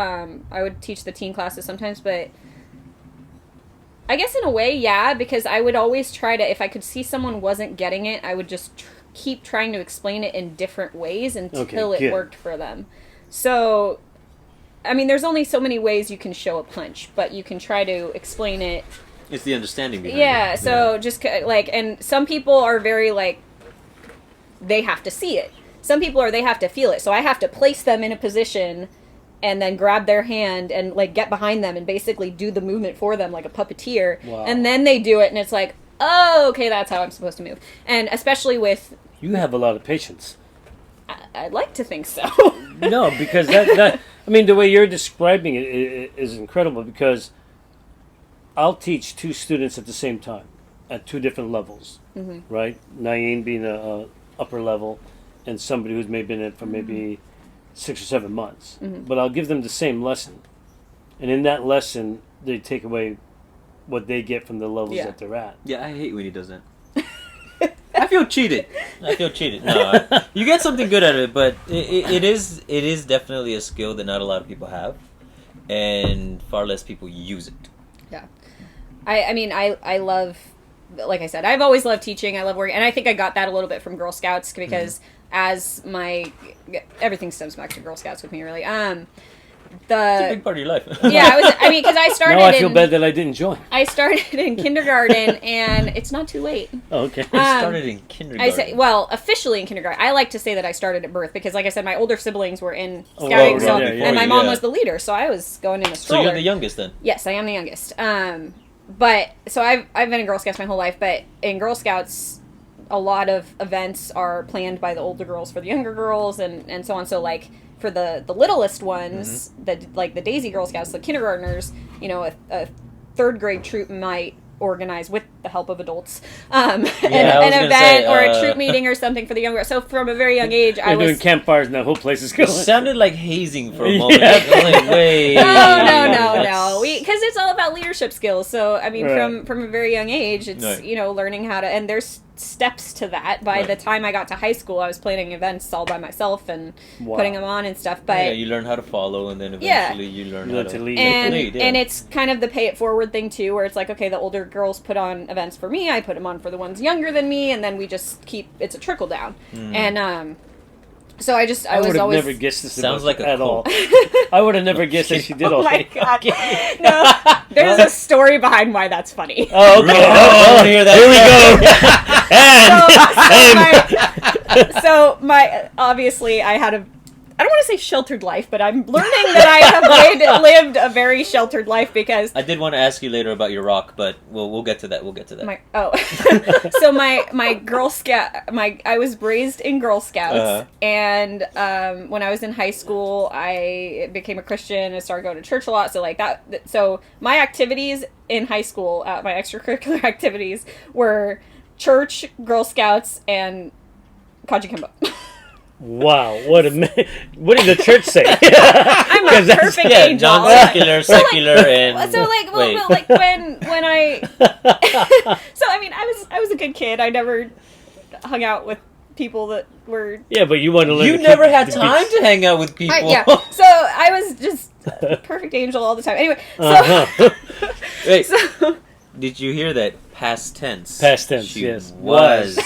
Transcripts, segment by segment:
I would teach the teen classes sometimes, but I guess in a way, yeah, because I would always try to, if I could see someone wasn't getting it, I would just keep trying to explain it in different ways until it worked for them. So, I mean, there's only so many ways you can show a punch, but you can try to explain it. It's the understanding behind it. So yeah. Just like, and some people are very like, they have to see it. Some people are, they have to feel it. So I have to place them in a position and then grab their hand and like get behind them and basically do the movement for them like a puppeteer. Wow. And then they do it and it's like, oh, okay, that's how I'm supposed to move. And especially with... You have a lot of patience. I'd like to think so. No, because that I mean, the way you're describing it is incredible, because I'll teach two students at the same time at two different levels, right? Naeem being a upper level and somebody who's maybe been in it for maybe 6 or 7 months. But I'll give them the same lesson. And in that lesson, they take away what they get from the levels that they're at. Yeah, I hate when he does that. I feel cheated. No, you get something good out of it, but it is definitely a skill that not a lot of people have, and far less people use it. Yeah. I mean, I love, like I said, I've always loved teaching. I love working, and I think I got that a little bit from Girl Scouts, because everything stems back to Girl Scouts with me, really. It's a big part of your life. Yeah, because I started. Now I feel bad that I didn't join. I started in kindergarten, and it's not too late. Oh, okay. I started in kindergarten. Officially in kindergarten. I like to say that I started at birth because, like I said, my older siblings were in scouting, and my mom was the leader, so I was going in the stroller. So you're the youngest, then? Yes, I am the youngest. But so I've been in Girl Scouts my whole life, but in Girl Scouts, a lot of events are planned by the older girls for the younger girls, and so on. So like, for the littlest ones, like the Daisy Girl Scouts, the kindergartners, a third grade troop might organize, with the help of adults, an event or a troop meeting or something for the younger. So from a very young age, I was doing campfires and the whole place is going. It sounded like hazing for a moment. Wait. No. Because it's all about leadership skills. So I mean, from a very young age, it's learning how to, and there's steps to that. By the time I got to high school, I was planning events all by myself and putting them on and stuff. But you learn how to follow, and then eventually you learn how to lead. And it's kind of the pay it forward thing too, where it's like, okay, the older girls put on events for me, I put them on for the ones younger than me, and then we just it's a trickle down. And so I was always never guessed this. Sounds like at all. I would have never guessed that she did all. Oh my god! No, there's a story behind why that's funny. Oh, okay. Here we go. So obviously I had I don't want to say sheltered life, but I'm learning that I have lived a very sheltered life, because I did want to ask you later about your rock, but we'll get to that. So my Girl Scout, I was raised in Girl Scouts, and when I was in high school, I became a Christian and started going to church a lot. So like that, so my activities in high school, my extracurricular activities, were church, Girl Scouts, and Kaji Kembo. Wow, what did the church say? I'm a perfect angel. Non-secular, and... So, like, when I... So, I mean, I was a good kid. I never hung out with people that were... Yeah, but you want to learn... You never had time to hang out with people. So, I was just a perfect angel all the time. Anyway, so... Wait, did you hear that? Past tense. Past tense, she yes. Was...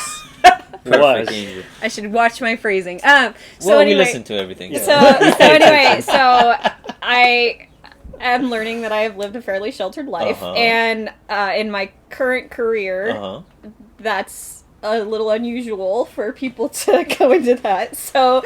Perfect angel. I should watch my phrasing. We listen to everything. Yeah. So anyway, I am learning that I have lived a fairly sheltered life, and in my current career, that's a little unusual for people to go into that. So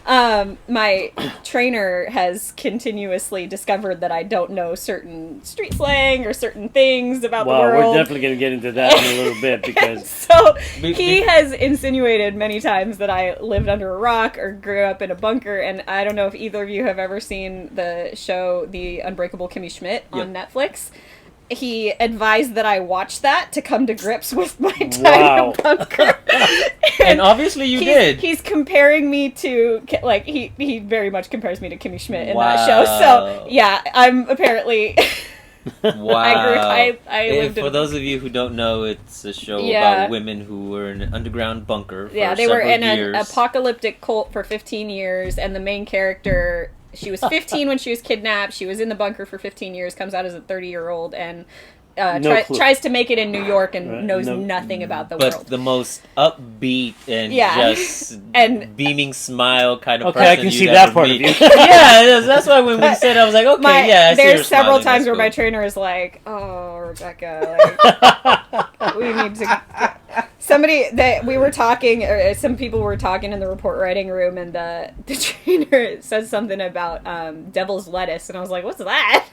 my trainer has continuously discovered that I don't know certain street slang or certain things about the world. We're definitely going to get into that in a little bit, because... So he has insinuated many times that I lived under a rock or grew up in a bunker, and I don't know if either of you have ever seen the show The Unbreakable Kimmy Schmidt on Netflix. He advised that I watch that to come to grips with my time in a bunker. And obviously you did. He's comparing me to, like, he very much compares me to Kimmy Schmidt in that show. So, yeah, I'm apparently... Wow. I lived for those of you who don't know, it's a show about women who were in an underground bunker for they were in years. an apocalyptic cult for 15 years, and the main character she was 15 when she was kidnapped. She was in the bunker for 15 years, comes out as a 30-year-old, and tries to make it in New York and knows nothing about the world. But the most upbeat and just and beaming smile kind of person. Okay, I can see that part of you. Yeah, that's why when we said, I was like, okay, I see there's her several smiling, times that's where my cool. trainer is like, "Oh, Rebecca, like, we need to." We were talking, or some people were talking in the report writing room, and the trainer says something about devil's lettuce, and I was like, "What's that?"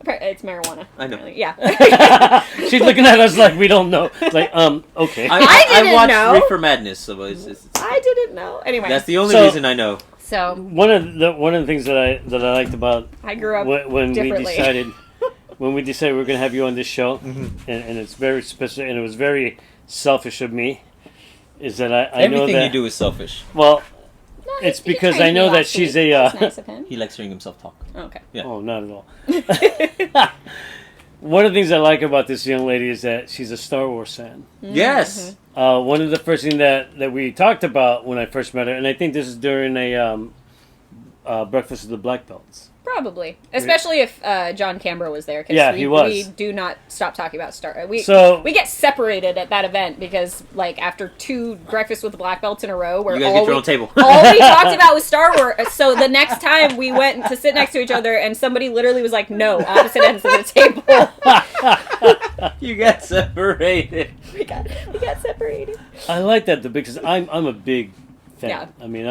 It's marijuana. I know. Apparently. Yeah. She's looking at us like we don't know. Like, okay. I watched know. Reefer Madness, so it's I didn't know. Anyway, that's the only reason I know. So one of the things that I liked about I grew up when differently. we decided we were going to have you on this show, and it's very specific, and it was very selfish of me, is that I know Everything that you do is selfish. well. No, It's he because trained I know me that last she's week. a. That was nice of him. He likes hearing himself talk. Oh, okay. Yeah. Oh, not at all. One of the things I like about this young lady is that she's a Star Wars fan. Yes. One of the first things that we talked about when I first met her, and I think this is during a breakfast of the Black Belts. Probably, especially if John Canberra was there. 'Cause Yeah, he was. We do not stop talking about Star. We get separated at that event because, like, after 2 breakfasts with the Black Belts in a row, where You guys get your own table. all we talked about was Star Wars. So the next time we went to sit next to each other, and somebody literally was like, "No, opposite ends of the table." You got separated. we got separated. I like that because I'm a big fan. Yeah. I mean,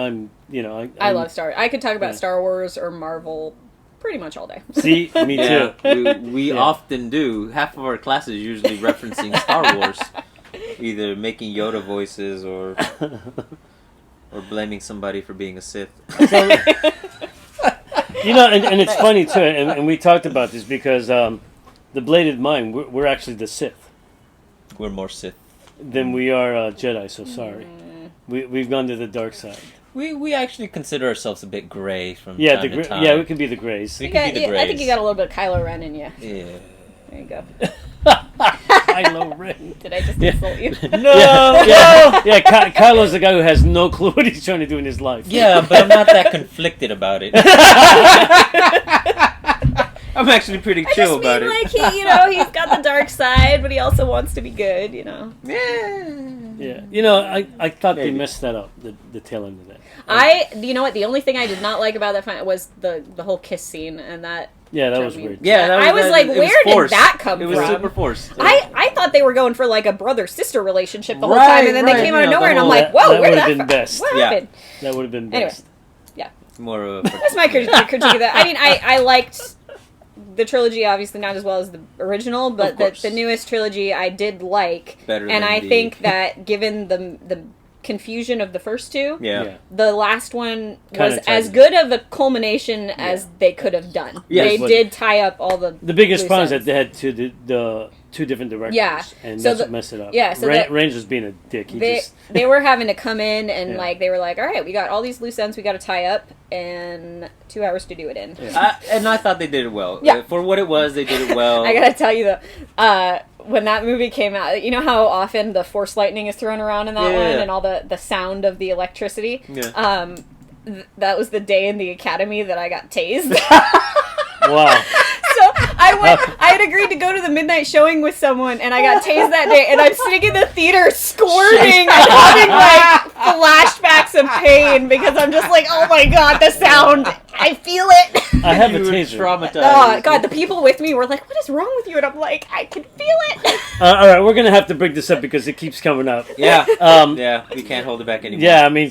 I love Star Wars. I could talk about Star Wars or Marvel pretty much all day. See, me too. Yeah, we often do. Half of our classes usually referencing Star Wars, either making Yoda voices or blaming somebody for being a Sith. So, and it's funny too, and we talked about this because the Bladed Mind, we're actually the Sith We're more Sith. than we are Jedi. So sorry, we've gone to the dark side. We actually consider ourselves a bit gray from Yeah, time to time. yeah, we could be the Greys. We could be the Greys. I think you got a little bit of Kylo Ren in you. Yeah. There you go. Kylo Ren. Did I just insult you? Yeah, Kylo's the guy who has no clue what he's trying to do in his life. Yeah, but I'm not that conflicted about it. I'm actually pretty chill about it. Like he's got the dark side, but he also wants to be good. Yeah. I thought they messed that up, the tail end of that. You know what? The only thing I did not like about that fight was the whole kiss scene, and that. Yeah, that was weird. Yeah, I was like, where did that come from? It was super forced. I thought they were going for like a brother-sister relationship the whole time, and then they came out of nowhere, and I'm like, whoa, where did that come from? What happened? That would have been Anyway, best. yeah. More of That's my critique of that. I mean, I liked the trilogy, obviously not as well as the original, but the newest trilogy I did like. Better and than I the- think that given the confusion of the first two, Yeah. the last one Kinda was as tied. good of a culmination as they could have done. Yes. They did tie up all the biggest loose problem is ends. that they had the two different directors. Yeah. And So that's the- what messed it up. yeah, so Range was being a dick. They were having to come in and Yeah. like they were like, all right, we got all these loose ends we got to tie up and 2 hours to do it in. And I thought they did it well. Yeah. For what it was, they did it well. I gotta tell you though, when that movie came out, you know how often the force lightning is thrown around in that Yeah. one and all the sound of the electricity. Yeah. That was the day in the academy that I got tased. Wow. So I had agreed to go to the midnight showing with someone, and I got tased that day. And I'm sitting in the theater squirming and having like flashbacks of pain because I'm just like, oh my god, the sound! I feel it. I have a You were taser. traumatized. Oh god, the people with me were like, what is wrong with you? And I'm like, I can feel it. All right, we're gonna have to break this up because it keeps coming up. Yeah. Um, Yeah, we can't hold it back anymore. Yeah, I mean,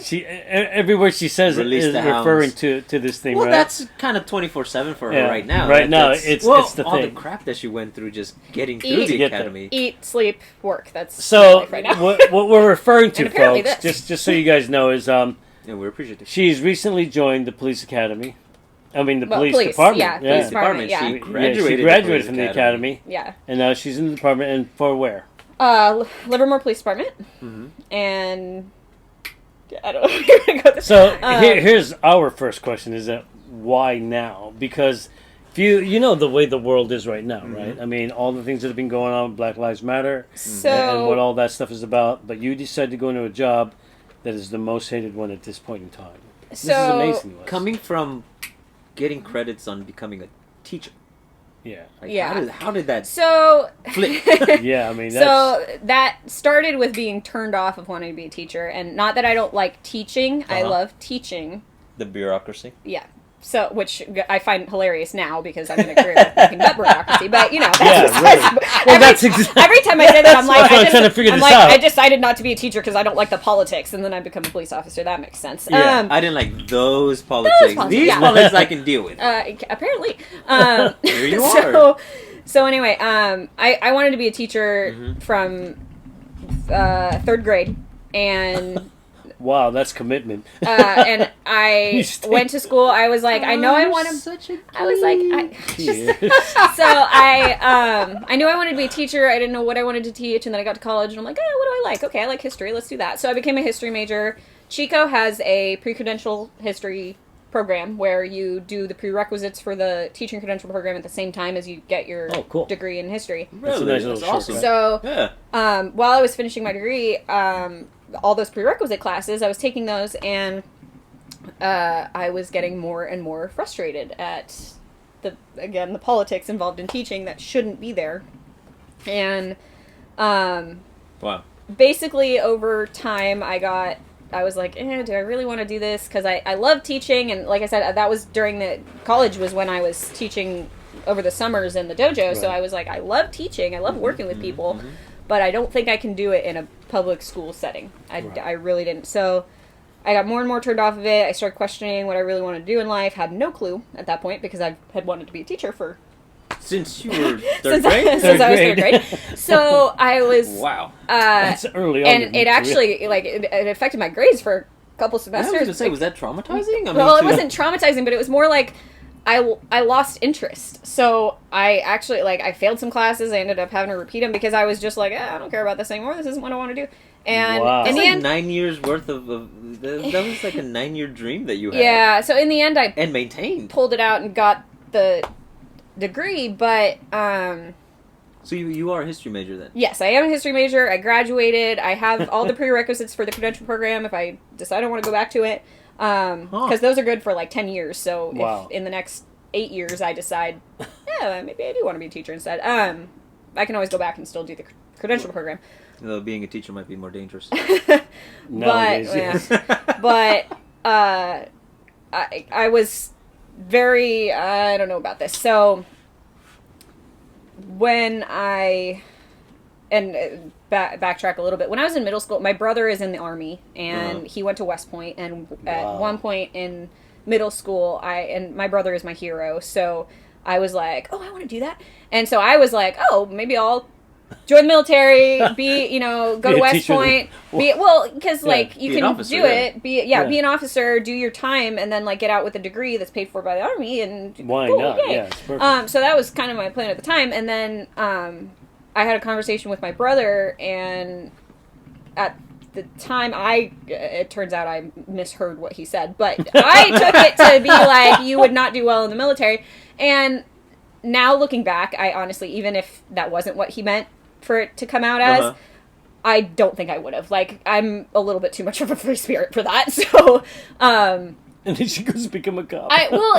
every word she says Release is the referring hounds. to this thing, Well, right? that's kind of 24/7 for her Yeah. right now. Right now, That's- it's the all the thing. crap that she went through just getting through Eat. the Get there. academy. Eat, sleep, work. That's my So life right now. what we're referring to, And apparently folks, this. just so you guys know, is And we're appreciative. she's recently joined the police academy. I mean, the police police, department. yeah, police department, yeah. She She graduated, graduated from the academy, Yeah. and now she's in the department. And for where? Livermore Police Department. Mm-hmm. And I don't know if you're gonna go this. So here's our first question: is that why now? Because if you know the way the world is right now, right? I mean, all the things that have been going on, Black Lives Matter, So and what all that stuff is about. But you decided to go into a job that is the most hated one at this point in time. This So is amazing. Wes. Coming from getting credits on becoming a teacher. Yeah. Like, Yeah. How did that so flip? Yeah, I mean, that's... So that started with being turned off of wanting to be a teacher, and not that I don't like teaching. I love teaching. The bureaucracy. Yeah. So, which I find hilarious now because I'm in a career with nothing but bureaucracy. But you know, that's Yeah, just, really. Well, that's exactly... every time I say that, I'm like, why I'm trying to figure I'm this like, out. I decided not to be a teacher because I don't like the politics, and then I become a police officer. That makes sense. Yeah. I didn't like those politics. These yeah. politics I can deal with. Apparently. Here you are. So anyway, I wanted to be a teacher from third grade, and Wow, that's commitment. and I went to school. I was like, I know I want to. Such a I was like, so I knew I wanted to be a teacher. I didn't know what I wanted to teach, and then I got to college, and I'm like, what do I like? Okay, I like history. Let's do that. So I became a history major. Chico has a pre-credential history program where you do the prerequisites for the teaching credential program at the same time as you get your degree in history. That's a nice little shortcut. So while I was finishing my degree, all those prerequisite classes, I was taking those, and I was getting more and more frustrated at the politics involved in teaching that shouldn't be there. And wow. Basically over time I was like, do I really want to do this? Because I love teaching, and like I said, that was during the college was when I was teaching over the summers in the dojo, so I was like, I love teaching, I love working with people, but I don't think I can do it in a public school setting. I really didn't. So I got more and more turned off of it. I started questioning what I really wanted to do in life. Had no clue at that point because I had wanted to be a teacher for... Since you were third grade? Since I was third grade. So I was... Wow. That's early on. And it actually, it affected my grades for a couple semesters. I was going to say, was that traumatizing? Well, it wasn't traumatizing, but it was more like I lost interest. So I actually, I failed some classes. I ended up having to repeat them because I was just like, I don't care about this anymore. This isn't what I want to do. And in the end... 9 years worth of... that was like a 9-year dream that you had. Yeah, so in the end I... And maintained. Pulled it out and got the degree, but... So you are a history major then? Yes, I am a history major. I graduated. I have all the prerequisites for the credential program if I decide I want to go back to it. Because those are good for 10 years. So if in the next 8 years I decide, maybe I do want to be a teacher instead, I can always go back and still do the credential program. Though being a teacher might be more dangerous. But I was very, I don't know about this. So when backtrack a little bit. When I was in middle school, my brother is in the Army, and he went to West Point, and at one point in middle school, my brother is my hero, so I was like, I want to do that. And so I was like, maybe I'll join the military, go to West Point, because you can do it, be an officer, do your time, and then get out with a degree that's paid for by the Army, and why not? Yeah, it's perfect. So that was kind of my plan at the time, and then I had a conversation with my brother, and at the time, it turns out I misheard what he said, but I took it to be like, you would not do well in the military, and now looking back, I honestly, even if that wasn't what he meant for it to come out as, I don't think I would have. I'm a little bit too much of a free spirit for that, so, and then she goes to become a cop.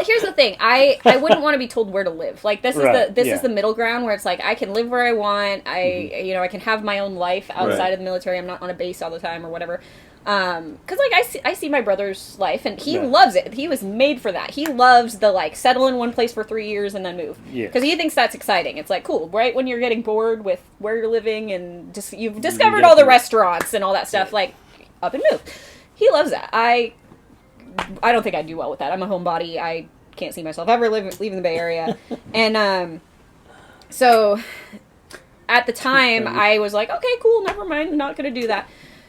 Here's the thing. I wouldn't want to be told where to live. This is the middle ground where it's I can live where I want. I can have my own life outside of the military. I'm not on a base all the time or whatever. Because I see my brother's life, and he loves it. He was made for that. He loves the settle in one place for 3 years and then move. Because he thinks that's exciting. It's cool, right? When you're getting bored with where you're living and just you've discovered all the restaurants and all that stuff, up and move. He loves that. I don't think I'd do well with that. I'm a homebody. I can't see myself ever leaving the Bay Area. And so at the time, I was like, okay, cool, never mind. Not going to do that.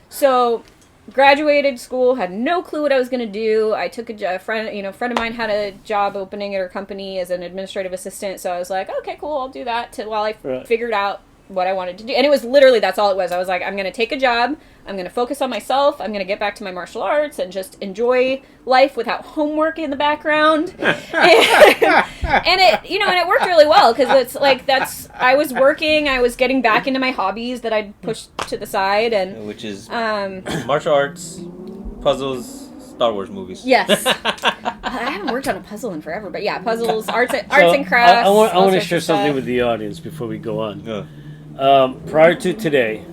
So graduated school, had no clue what I was going to do. I took a friend of mine had a job opening at her company as an administrative assistant. So I was like, okay, cool, I'll do that while I figured out what I wanted to do. And it was literally, that's all it was. I was like, I'm going to take a job. I'm going to focus on myself. I'm going to get back to my martial arts and just enjoy life without homework in the background. and it worked really well because it's I was working, I was getting back into my hobbies that I'd pushed to the side, and which is martial arts, puzzles, Star Wars movies. Yes. I haven't worked on a puzzle in forever, but yeah, puzzles, arts and crafts. I want all to sorts share of something stuff. with the audience before we go on. Yeah. Prior to today,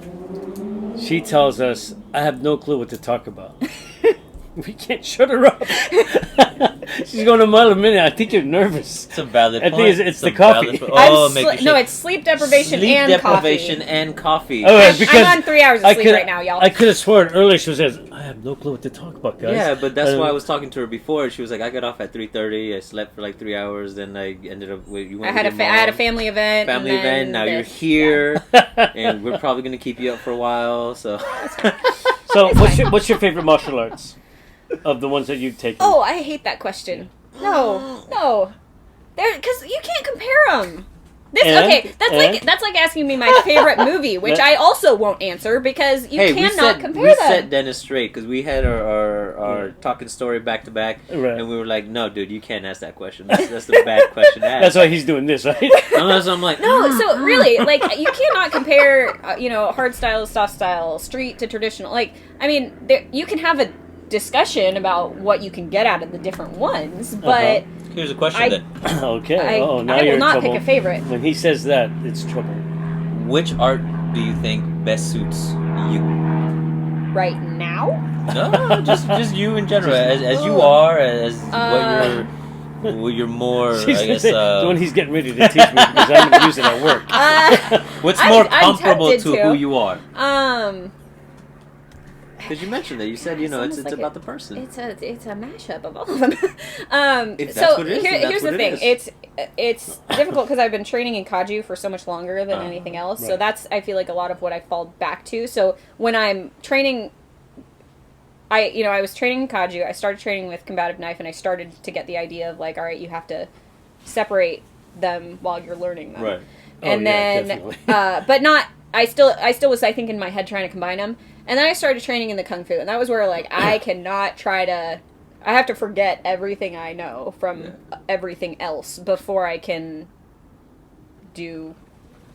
she tells us, I have no clue what to talk about. We can't shut her up. She's going a mile a minute. I think you're nervous. It's a valid I point. think it's the coffee. Oh, No, it's sleep deprivation and coffee. and coffee. Oh, I'm because on 3 hours of sleep right now, y'all. I could have sworn earlier she says, I have no clue what to talk about, guys. Yeah, but that's why I was talking to her before. She was like, I got off at 3:30. I slept for like 3 hours. Then I ended up with you. I had a family event. Family and then event. Now you're this. here, and we're probably gonna keep you up for a while. So, So, what's your favorite martial arts of the ones that you've taken? Oh, I hate that question. No, because you can't compare them. That's like asking me my favorite movie, which I also won't answer because you cannot compare we them. set Dennis straight because we had our talking story back to back, and we were like, no, dude, you can't ask that question. That's the bad question to ask. That's why he's doing this, right? Unless I'm like, No, so really, like, you cannot compare, hard style to soft style, street to traditional. Like, I mean, you can have a discussion about what you can get out of the different ones, but here's a question then. Okay. I now will you're in not trouble. pick a favorite. When he says that, it's trouble. Which art do you think best suits you? Right now? No, just you in general, as you are, as what you're more. I guess. When he's getting ready to teach me because I'm going to use it at work. What's more I'm comparable tempted to to. who you are? Because you mentioned that. You said it's like about the person. It's a mashup of all of them. If that's what it is, then that's here's what the it thing. is. It's difficult because I've been training in kaju for so much longer than anything else. Right. So that's, I feel like, a lot of what I fall back to. So when I'm training, I was training in kaju. I started training with combative knife, and I started to get the idea of like, all right, you have to separate them while you're learning them. Right. And then, definitely. but not. I still was, I think, in my head trying to combine them. And then I started training in the Kung Fu, and that was where, like, I cannot I have to forget everything I know from everything else before I can do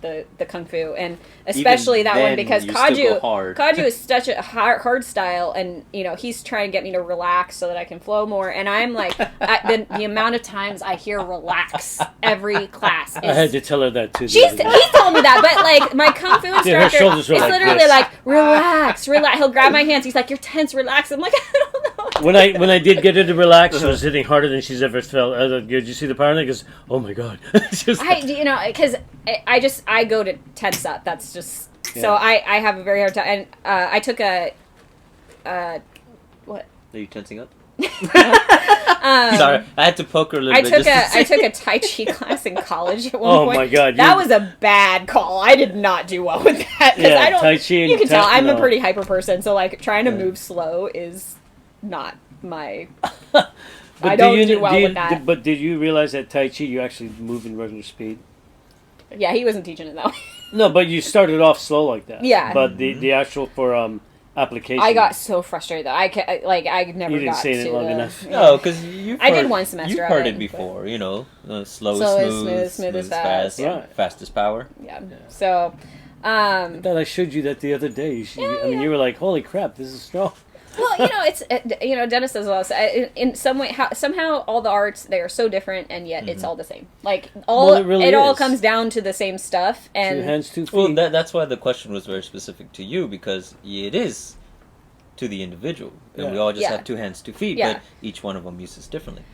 the Kung Fu. And especially Even that one, then, because you still go hard. Kaju is such a hard style, and, he's trying to get me to relax so that I can flow more. And I'm like, the amount of times I hear relax every class is... I had to tell her that too. He's told me that, but like my Kung Fu instructor shoulders were is like literally this. like, relax. He'll grab my hands. He's like, you're tense, relax. I'm like, I don't know. When I did get her to relax, she was hitting harder than she's ever felt. I was like, did you see the power? And he goes, oh my god. Because I go to tense up. That's just so I have a very hard time. And I took a what? Are you tensing up? Sorry, I had to poke her a little bit. I took a Tai Chi class in college at one Oh point. my god! That was a bad call. I did not do well with that. Yeah, I don't. Tai Chi and you can tell I'm a no. pretty hyper person, so like trying to move slow is not my. I don't do well with that. But did you realize that Tai Chi you actually move in regular speed? Yeah, he wasn't teaching it though. No, but you started off slow like that. Yeah. But the actual for application. I got so frustrated that I never You didn't got say it to long the- enough. No, because I did one semester You've of heard it, it before, but- slow Slow is is smooth, smooth is is fast. Yeah. fastest power. Yeah. So, I thought I showed you that the other day. You were like, "Holy crap, this is strong." well, it's Dennis does a lot. In some way, somehow all the arts, they are so different, and yet it's all the same. Like Well, it all is. comes down to the same stuff. 2 And hands, 2 feet. Well, that's why the question was very specific to you, because it is to the individual, and we all just Yeah. have 2 hands, 2 feet, Yeah. but each one of them uses differently.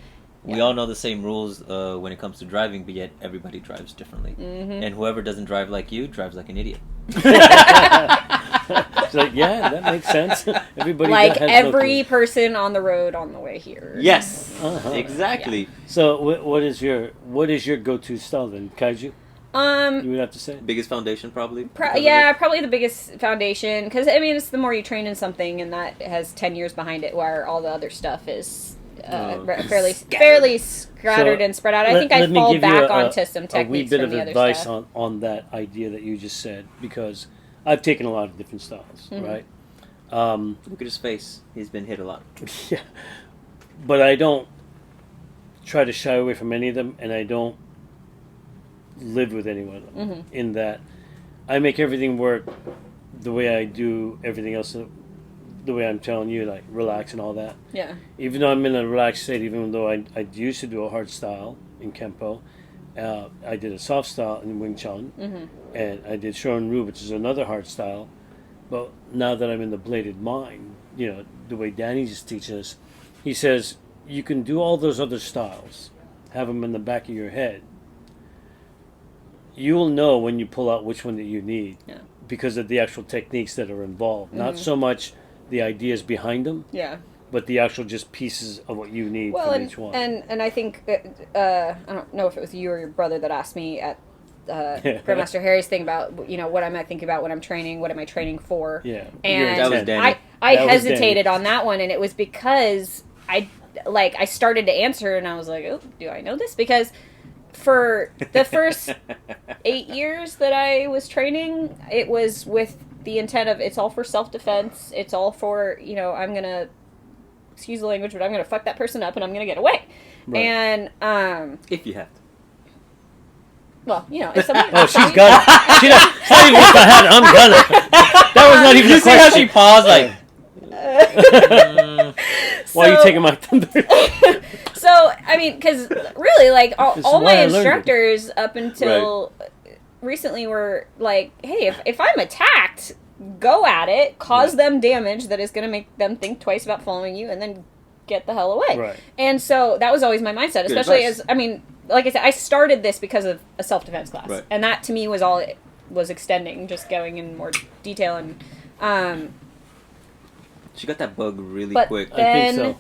We Yeah. all know the same rules when it comes to driving, but yet everybody drives differently. And whoever doesn't drive like you drives like an idiot. It's like, yeah, that makes sense. Everybody like has every no person on the road on the way here. Yes, Uh-huh. exactly. clue. So, what is your go-to style then? Kaiju? You would have to say. Biggest foundation, probably. because of Yeah, it. probably the biggest foundation, because it's the more you train in something, and that has 10 years behind it, where all the other stuff is fairly scattered So, and spread out. I think I let me fall give you back a onto some wee techniques bit from of the other advice stuff. on that idea that you just said, because I've taken a lot of different styles, Mm-hmm. right? Look at his face. He's been hit a lot. Yeah, but I don't try to shy away from any of them, and I don't live with any one of them. Mm-hmm. In that, I make everything work the way I do everything else the way I'm telling you, like relax and all that. Yeah. Even though I'm in a relaxed state, even though I used to do a hard style in Kempo, I did a soft style in Wing Chun, and I did Shorin Ryu, which is another hard style. But now that I'm in the bladed mind, the way Danny's just teaching us, he says you can do all those other styles, have them in the back of your head. You'll know when you pull out which one that you need, because of the actual techniques that are involved. Not so much the ideas behind them, but the actual just pieces of what you need from each one. And I think I don't know if it was you or your brother that asked me at Grandmaster Harry's thing about what am I thinking about when I'm training, what am I training for? Yeah, and that was Danny. I hesitated on that one, and it was because I started to answer, and I was like, oh, do I know this? Because for the first 8 years that I was training, it was with the intent of it's all for self-defense. It's all for, I'm going to, excuse the language, but I'm going to fuck that person up and I'm going to get away. Right. And, if you have to. Well, if someone... Oh, she's gonna. It's not even if I had it, I'm gonna. That was not even you a question. See how she paused, like... Why are you taking my thunder? So, I mean, because really, like, all my instructors up until recently were like, hey, if I'm attacked, go at it, cause them damage that is going to make them think twice about following you, and then get the hell away. Right. And so that was always my mindset, especially as, I mean, like I said, I started this because of a self-defense class. Right. And that, to me, was all it was extending, just going in more detail. And she got that bug really quick. I think so.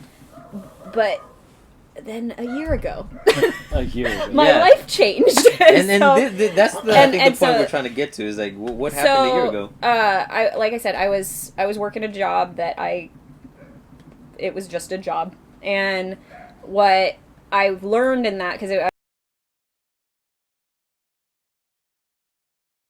But then a year ago, my life changed. And that's the point we're trying to get to is like, what happened a year ago? Like I said, I was working a job that it was just a job, and what I've learned in that, because